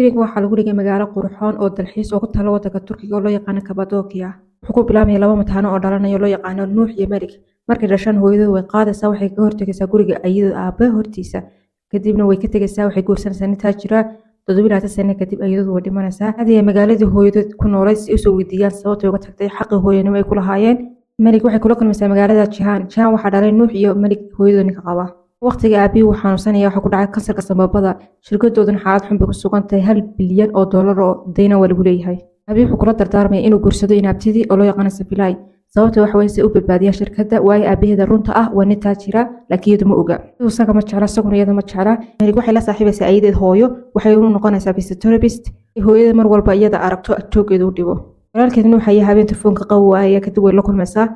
Filimka waxaa lagu dhigay magaalo qurxoon oo dalxiis oo ku taalla waddanka Turkiga oo loo yaqaan Kabadokiya. Wuxuu ku bilaabmaya laba mataano oo dhalanaya oo loo yaqaano Nuux iyo Malik. Markay dhashaan hooyadood way qaadaysaa waxay ka hortagaysaa guriga ayadoo aabe hortiisa. Kadibna way ka tagaysaa waxay guursanaysaa nin taajir ah 27 sano kadib ayadoo way dhimanaysaa. Hadii magaaladii hooyadood ku noolay si usoo weydiiyaan sababta uga tagtay xaqi hooyanimo ay ku lahaayeen. Malik waxay kula kulmaysaa magaalada Jihan. Jihan waxaa dhalay Nuux iyo Malik hooyadood ninka qaba. Waqtiga aabii uu xanuunsanaya waxa ku dhacay kansarka sambabada. Shirkadooduna xaalad xun bay ku sugan tahay $1 bilyan oo dayna waa lagu leeyahay. Aabii wuxuu kula dardaarmay inuu guursado inaabtidii oo loo yaqaan Safilay. Sababta waxa weyn si u badbaadiyaa shirkadda waayo aabaheeda runta ah waa nin taajira laakiin iyadu ma oga. Isaga ma jecla saguna iyada ma jecla. Malik waxay la saaxiibaysaa ayadeed hooyo waxay u noqonaysaa physiotherapist. Hooyada mar walba iyada aragto jooggeedu u dhibo. Walaalkeedna waxa ay habeen telefoonka qawaaya kadib way la kulmaysaa.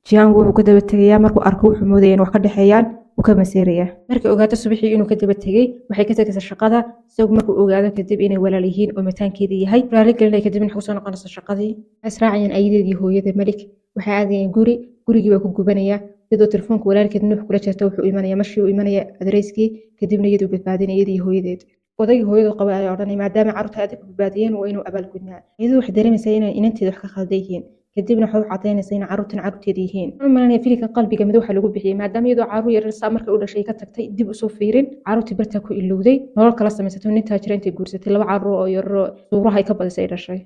Jihan wuxuu ka daba tagayaa markuu arko wuxuu moodayay in wax ka dhaxeeyaan وكما سيريا markay ogaato subaxii inuu ka daba tagay waxay ka tagaysaa shaqada isagoo markuu ogaado kadib inay walaal yihiin oo mataankeedii yahay raali galinay kadib in xusoo noqonaysa shaqadii israaciyaan ayadeedii hooyada Malik waxay aadayeen gurigii waa ku gubanaya iyadoo telefoonka walaalkeed Nuux kula jirta wuxuu imanaya marshii uu imanaya adreyskii kadibna iyadoo badbaadinayay hooyadeed odayga hooyadu qaba ay odhanay maadaama carruurta aad ku badbaadiyeen waa inuu abaal gudnaa iyadoo wax dareemaysaa inay inanteedu wax ka khaldan kadibna waxay u cadeynaysaa in carruurteeda yihiin maana filimka qalbiga mid waxa lagu bixiyay maadaama iyadoo carruur yar markay u dhashay ka tagtay dib u soo fiirin carruurtii barta ku ilowday nolol kala samaysatay nin taajir intay guursatay laba carruur oo yar suuraha ay ka badisay dhashay